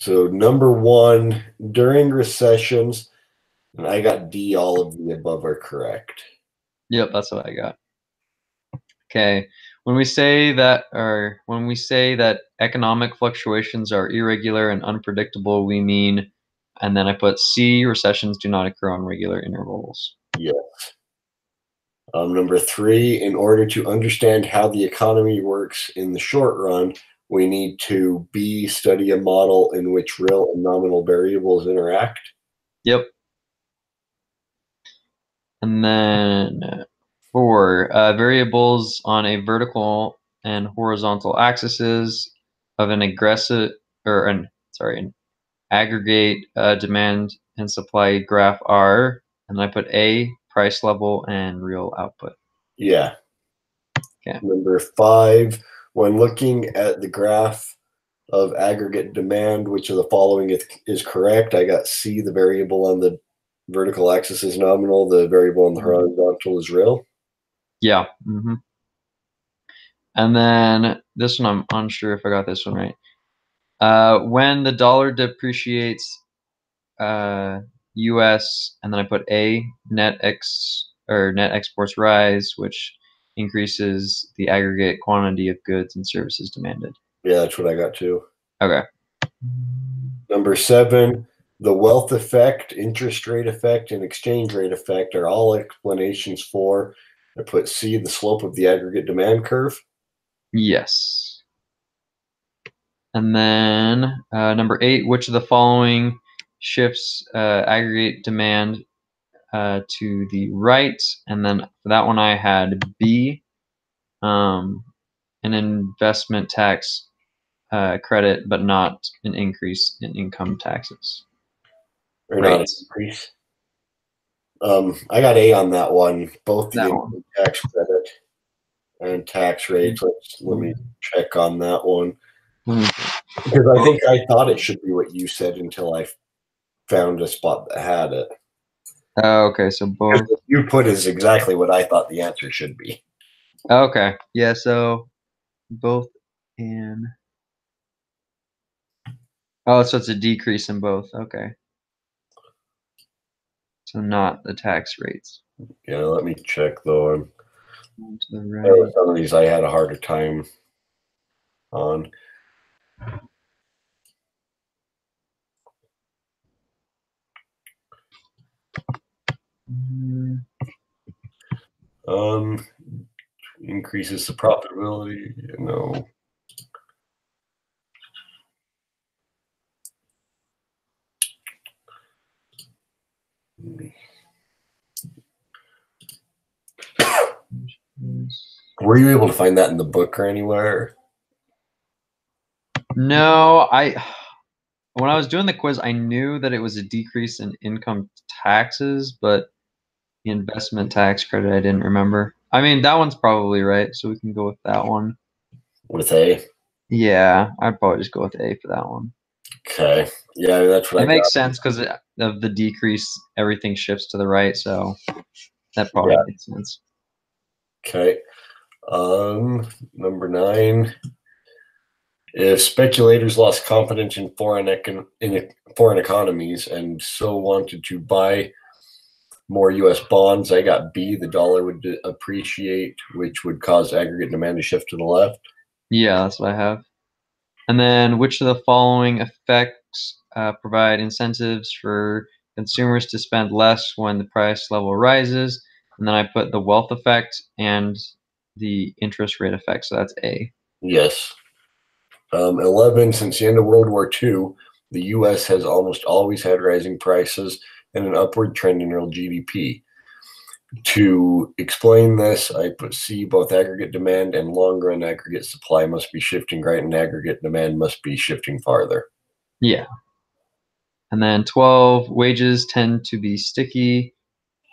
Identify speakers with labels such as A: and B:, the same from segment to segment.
A: So number one, during recessions, and I got D, all of the above are correct.
B: Yep, that's what I got. Okay. When we say that economic fluctuations are irregular and unpredictable, we mean, and then I put C, recessions do not occur on regular intervals.
A: Yes. Number three, in order to understand how the economy works in the short run, we need to B, study a model in which real and nominal variables interact.
B: Yep. And then 4, variables on a vertical and horizontal axes of an an aggregate demand and supply graph are, and I put A, price level and real output.
A: Yeah.
B: Okay.
A: Number five, when looking at the graph of aggregate demand, which of the following is correct? I got C, the variable on the vertical axis is nominal, the variable on the horizontal is real.
B: Yeah. And then this one, I'm unsure if I got this one right. When the dollar depreciates, U.S. and then I put A, net exports rise, which increases the aggregate quantity of goods and services demanded.
A: Yeah, that's what I got too.
B: Okay.
A: Number seven, the wealth effect, interest rate effect, and exchange rate effect are all explanations for, I put C, the slope of the aggregate demand curve.
B: Yes. And then number 8, which of the following shifts aggregate demand to the right? And then for that one, I had B, an investment tax credit, but not an increase in income taxes.
A: Or not an increase. I got A on that one, both the income tax credit and tax rates. Let me check on that one. Because I think I thought it should be what you said until I found a spot that had it.
B: Oh, okay, so both.
A: What you put is exactly what I thought the answer should be.
B: Okay, yeah, so both and oh, so it's a decrease in both. Okay, so not the tax rates.
A: Yeah, let me check though.
B: To the right.
A: Some of these I had a harder time on. Increases the profitability. No. Were you able to find that in the book or anywhere?
B: No, when I was doing the quiz, I knew that it was a decrease in income taxes, but the investment tax credit I didn't remember. I mean, that one's probably right, so we can go with that one.
A: With A?
B: Yeah, I'd probably just go with A for that one.
A: Okay. Yeah, that's what I got.
B: It makes sense because of the decrease, everything shifts to the right, so that probably makes sense.
A: Okay. Number 9. If speculators lost confidence in foreign economies and so wanted to buy more U.S. bonds, I got B, the dollar would appreciate, which would cause aggregate demand to shift to the left.
B: Yeah, that's what I have. And then which of the following effects provide incentives for consumers to spend less when the price level rises? And then I put the wealth effect and the interest rate effect, so that's A.
A: Yes. 11, since the end of World War II, the U.S. has almost always had rising prices and an upward trend in real GDP. To explain this, I put C, both aggregate demand and long-run aggregate supply must be shifting right, and aggregate demand must be shifting farther.
B: Yeah. And then 12, wages tend to be sticky.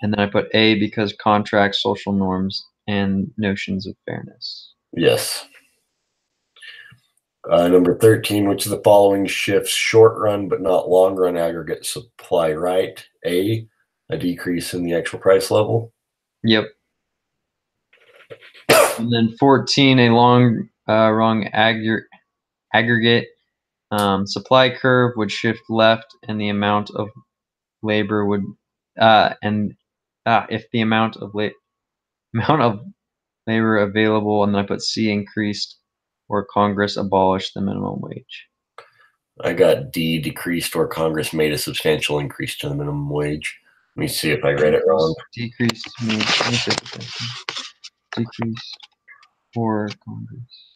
B: And then I put A because contracts, social norms, and notions of fairness.
A: Yes. Number 13, which of the following shifts short run but not long run aggregate supply right? A decrease in the actual price level.
B: Yep. And then 14, a long wrong aggregate Supply curve would shift left, and the amount of labor would, if the amount of labor available, and then I put C increased, or Congress abolished the minimum wage.
A: I got D, decreased or Congress made a substantial increase to the minimum wage. Let me see if I read it wrong.
B: Decreased, decreased or Congress.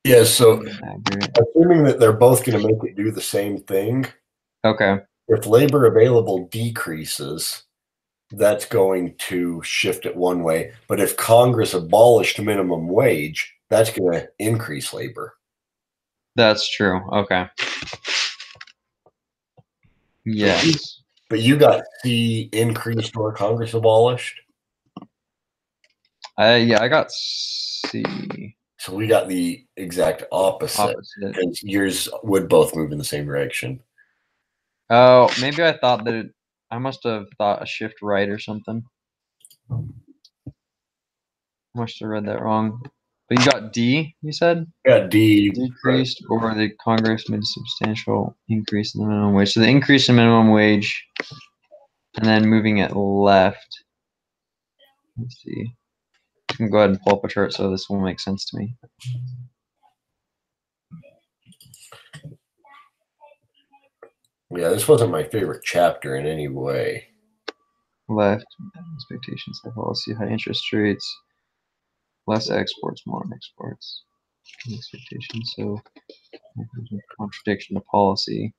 A: Yeah, so assuming that they're both going to make it do the same thing.
B: Okay.
A: If labor available decreases, that's going to shift it one way. But if Congress abolished minimum wage, that's going to increase labor.
B: That's true. Okay. Yes.
A: But you got C, increased or Congress abolished?
B: Yeah, I got C.
A: So we got the exact opposite. Because yours would both move in the same direction.
B: Oh, maybe I thought that I must have thought a shift right or something. Must have read that wrong. But you got D, you said?
A: Yeah, D.
B: Decreased, or the Congress made a substantial increase in the minimum wage. So the increase in minimum wage, and then moving it left. Let's see. I can go ahead and pull up a chart so this will make sense to me.
A: Yeah, this wasn't my favorite chapter in any way.
B: Left, expectations, high policy, high interest rates, less exports, more exports. Expectations, so contradiction to policy,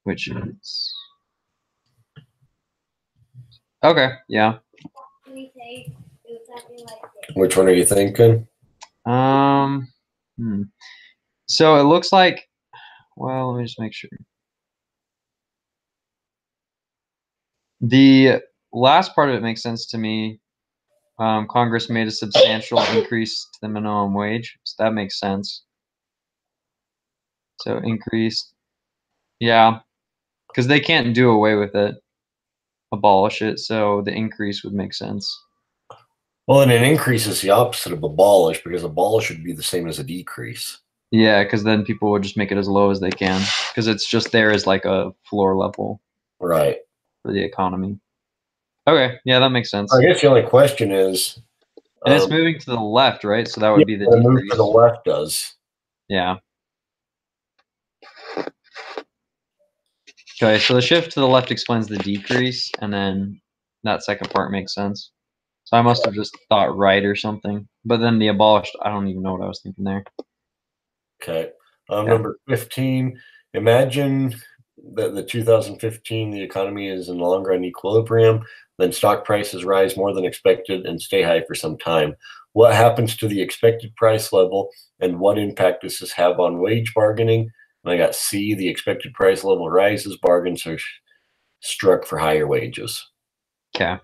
B: which is okay. Yeah.
A: Which one are you thinking?
B: So it looks like. Well, let me just make sure. The last part of it makes sense to me. Congress made a substantial increase to the minimum wage, so that makes sense. So increased, yeah, because they can't do away with it, abolish it. So the increase would make sense.
A: Well, and an increase is the opposite of abolish, because abolish would be the same as a decrease.
B: Yeah, because then people would just make it as low as they can, because it's just there as like a floor level,
A: right,
B: for the economy. Okay, yeah, that makes sense.
A: I guess the only question is,
B: and it's moving to the left, right? So that would be the decrease.
A: Move to the left does.
B: Yeah. Okay, so the shift to the left explains the decrease, and then that second part makes sense. So I must have just thought right or something. But then the abolished, I don't even know what I was thinking there.
A: Okay. Number 15, imagine that the 2015, the economy is in the long run equilibrium, then stock prices rise more than expected and stay high for some time. What happens to the expected price level, and what impact does this have on wage bargaining? And I got C, the expected price level rises, bargains are struck for higher wages.
B: Okay.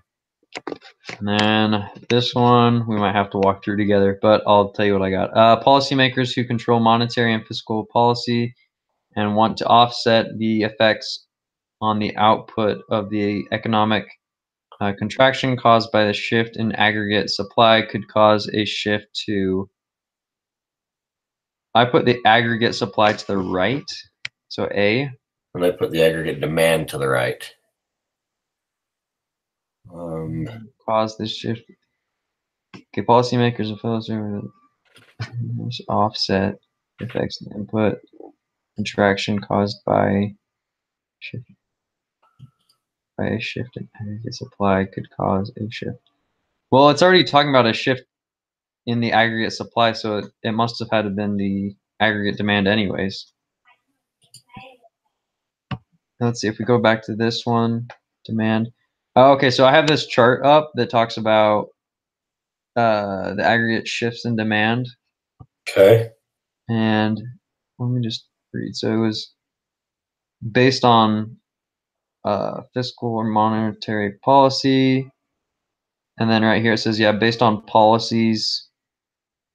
B: And then this one we might have to walk through together, but I'll tell you what I got. Policymakers who control monetary and fiscal policy and want to offset the effects on the output of the economic contraction caused by the shift in aggregate supply could cause a shift to. I put the aggregate supply to the right, so A.
A: And I put the aggregate demand to the right.
B: Cause this shift. Okay, policymakers and fellows offset effects of the input contraction caused by a shift in aggregate supply could cause a shift. Well, it's already talking about a shift in the aggregate supply, so it must have had to been the aggregate demand anyways. Let's see if we go back to this one, demand. Oh, okay, so I have this chart up that talks about the aggregate shifts in demand.
A: Okay.
B: And let me just read. So it was based on fiscal or monetary policy. And then right here it says, yeah, based on policies.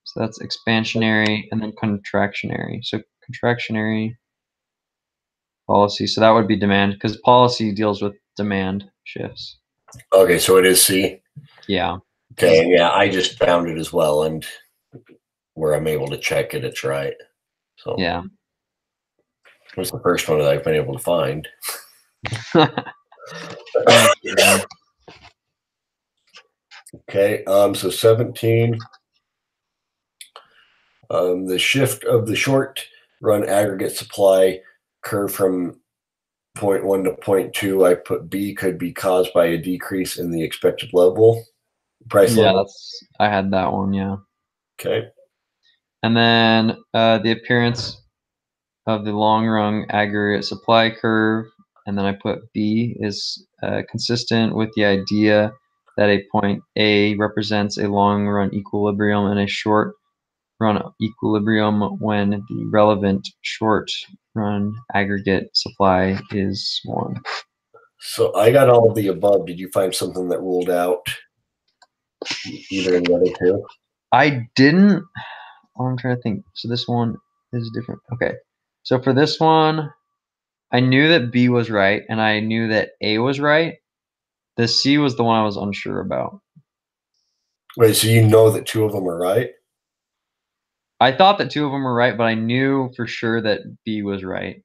B: So that's expansionary and then contractionary. So contractionary policy. So that would be demand, because policy deals with demand shifts.
A: Okay, so it is C?
B: Yeah.
A: Okay, yeah, I just found it as well, and where I'm able to check it, it's right. So
B: Yeah.
A: it's the first one that I've been able to find.
B: Oh, sure.
A: Okay, so 17. The shift of the short run aggregate supply curve from point 1 to point 2, I put B could be caused by a decrease in the expected price
B: Yeah,
A: level.
B: I had that one, yeah.
A: Okay.
B: And then the appearance of the long run aggregate supply curve, and then I put B is consistent with the idea that a point A represents a long run equilibrium and a short run equilibrium when the relevant short run aggregate supply is 1.
A: So I got all of the above. Did you find something that ruled out either of the other two?
B: I didn't. I'm trying to think. So this one is different. Okay. So for this one, I knew that B was right, and I knew that A was right. The C was the one I was unsure about.
A: Wait, so you know that two of them are right?
B: I thought that 2 of them were right, but I knew for sure that B was right.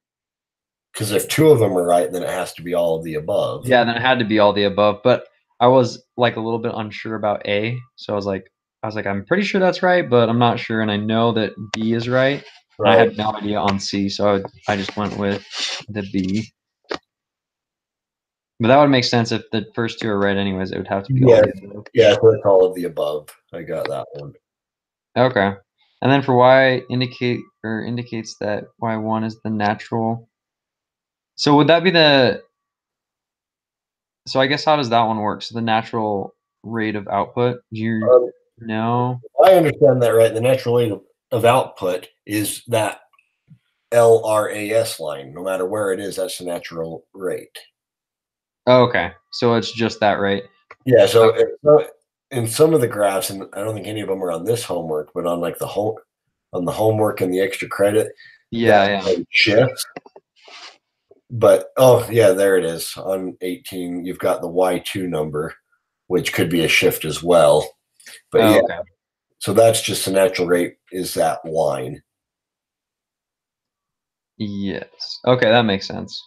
A: Because if two of them are right, then it has to be all of the above.
B: Yeah, then it had to be all the above. But I was like a little bit unsure about A, so I was like, I'm pretty sure that's right, but I'm not sure, and I know that B is right. And I
A: Right.
B: had no idea on C, so I just went with the B. But that would make sense if the first 2 are right anyways, it would have to be all
A: Yeah.
B: the above.
A: Yeah, so it's all of the above. I got that one.
B: Okay. And then for Y indicates that Y1 is the natural. So would that be so I guess how does that one work? So the natural rate of output, do you
A: Um,
B: know?
A: I understand that right. The natural rate of output is that LRAS line. No matter where it is, that's the natural rate.
B: Oh, okay. So it's just that rate.
A: Yeah, so
B: Okay.
A: in some of the graphs, and I don't think any of them are on this homework, but on like on the homework and the extra credit, that
B: Yeah, yeah.
A: shifts. But oh yeah, there it is. On 18, you've got the Y2 number, which could be a shift as well. But
B: Oh,
A: yeah,
B: okay.
A: so that's just the natural rate is that line.
B: Yes. Okay, that makes sense.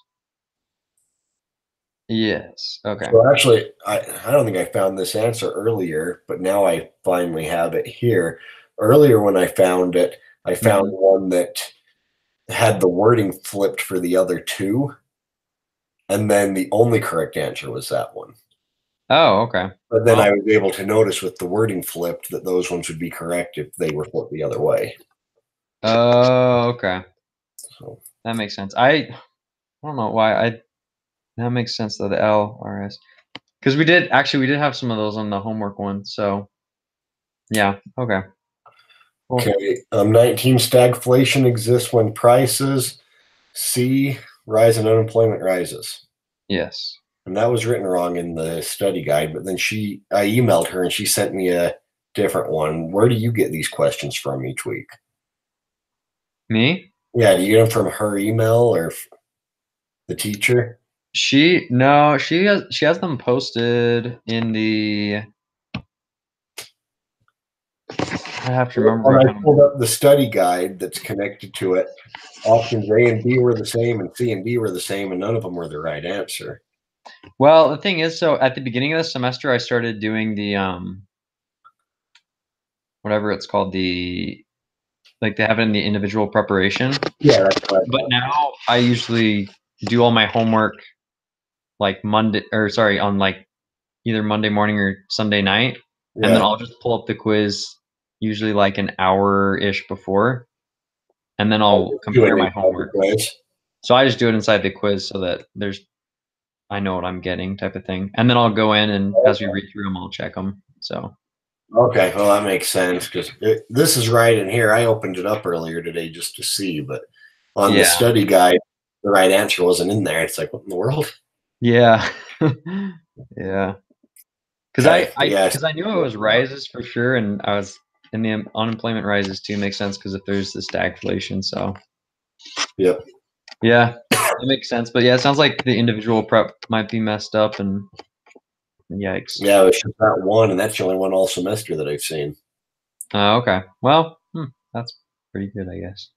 B: Yes. Okay.
A: So actually, I don't think I found this answer earlier, but now I finally have it here. Earlier when I found it, I found
B: Mhm.
A: one that had the wording flipped for the other two, and then the only correct answer was that one.
B: Oh, okay.
A: But then I
B: Well,
A: was able to notice with the wording flipped that those ones would be correct if they were flipped the other way.
B: oh, okay.
A: So
B: That makes sense. I don't know why that makes sense though, the LRS. Because we did have some of those on the homework one. So yeah, okay. Cool.
A: okay, 19 stagflation exists when prices C rise and unemployment rises.
B: Yes.
A: And that was written wrong in the study guide, but then I emailed her and she sent me a different one. Where do you get these questions from each week?
B: Me?
A: Yeah, do you get them from her email or the teacher?
B: No, she has them posted in the I have to remember
A: When
B: which
A: I
B: one.
A: pulled up the study guide that's connected to it, options A and B were the same, and C and D were the same, and none of them were the right answer.
B: Well, the thing is, so at the beginning of the semester, I started doing the whatever it's called, the like they have it in the individual preparation.
A: Yeah, that's right.
B: But now I usually do all my homework like Monday or sorry, on like either Monday morning or Sunday night, and then
A: Yeah.
B: I'll just pull up the quiz usually like an hour-ish before, and then
A: I'll
B: I'll
A: just do it
B: compare my
A: inside the
B: homework.
A: quiz.
B: So I just do it inside the quiz so that I know what I'm getting type of thing. And then I'll go in and as we read through them, I'll check them. So
A: Okay, well that makes sense because this is right in here. I opened it up earlier today just to see, but on the
B: yeah,
A: study guide, the right answer wasn't in there. It's like, what in the world?
B: yeah, yeah. Because
A: Okay, yeah,
B: I knew it was rises for sure, and I was and the unemployment rises too makes sense because if there's the stagflation, so
A: yep.
B: yeah, that makes sense. But yeah, it sounds like the individual prep might be messed up, and Yikes.
A: Yeah, it was just that one, and that's the only one all semester that I've seen.
B: Okay. Well, that's pretty good, I guess.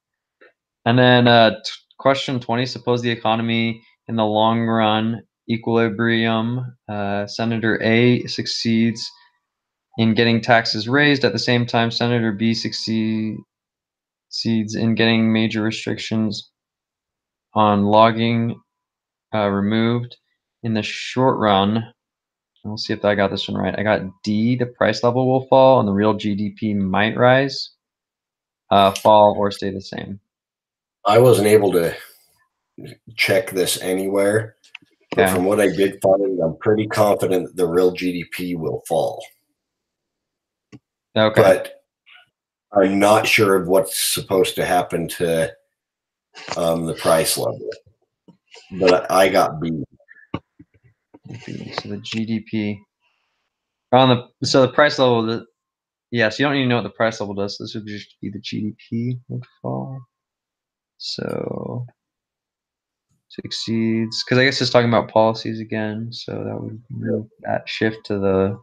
B: And then question 20, suppose the economy in the long run equilibrium, Senator A succeeds in getting taxes raised. At the same time, Senator B succeeds in getting major restrictions on logging removed. In the short run, we'll see if I got this one right. I got D, the price level will fall and the real GDP might rise, fall, or stay the same.
A: I wasn't able to check this anywhere, but
B: Okay.
A: from what I did find, I'm pretty confident that the real GDP will fall.
B: Okay.
A: But I'm not sure of what's supposed to happen to the price level. But I got B.
B: So the GDP so the price level. Yeah, so you don't even know what the price level does. So this would just be the GDP would fall. So succeeds, because I guess it's talking about policies again. So that would move that shift to the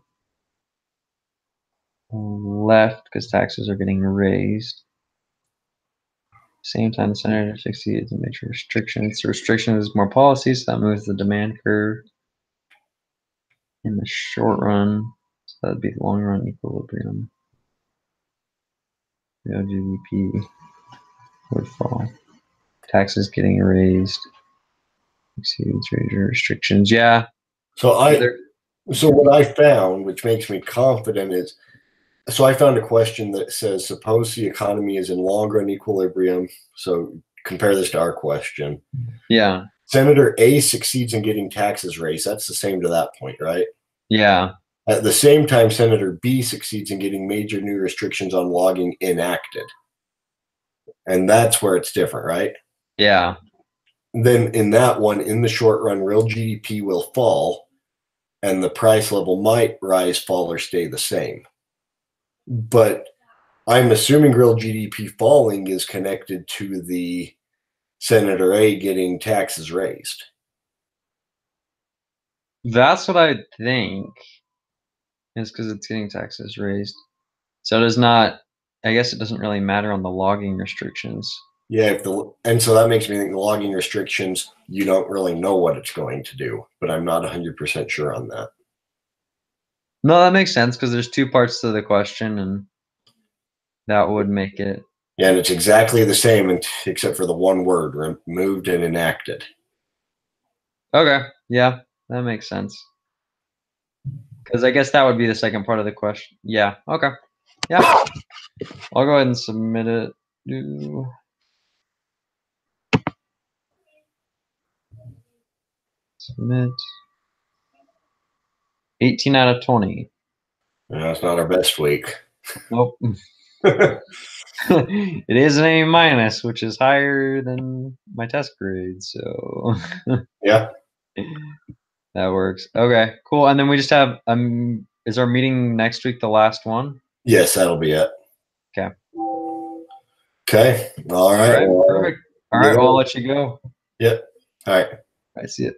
B: left because taxes are getting raised. Same time, the senator succeeds in major restrictions. The restrictions is more policies, so that moves the demand curve in the short run. So that would be the long run equilibrium. Real GDP would fall. Taxes getting raised. Exceeds major restrictions. Yeah.
A: So what I found, which makes me confident, is so I found a question that says, suppose the economy is in long run equilibrium. So compare this to our question.
B: Yeah.
A: Senator A succeeds in getting taxes raised. That's the same to that point, right?
B: Yeah.
A: At the same time, Senator B succeeds in getting major new restrictions on logging enacted. And that's where it's different, right?
B: Yeah.
A: Then in that one, in the short run, real GDP will fall and the price level might rise, fall, or stay the same. But I'm assuming real GDP falling is connected to the Senator A getting taxes raised.
B: That's what I think. Is because it's getting taxes raised. So it does not, I guess it doesn't really matter on the logging restrictions.
A: Yeah, and so that makes me think the logging restrictions, you don't really know what it's going to do, but I'm not 100% sure on that.
B: No, that makes sense because there's two parts to the question, and that would make it.
A: Yeah, and it's exactly the same except for the one word, removed and enacted.
B: Okay. Yeah, that makes sense. Because I guess that would be the second part of the question. Yeah. Okay. Yeah. I'll go ahead and submit it. Submit. 18 out of 20.
A: It's not our best week.
B: Nope. It is an A minus, which is higher than my test grade. So
A: Yeah.
B: that works. Okay, cool. And then we just have is our meeting next week the last one?
A: Yes, that'll be it.
B: Okay.
A: Okay. All right.
B: All right. Perfect. All right. Well, I'll let you go.
A: Yep. All right.
B: I see it.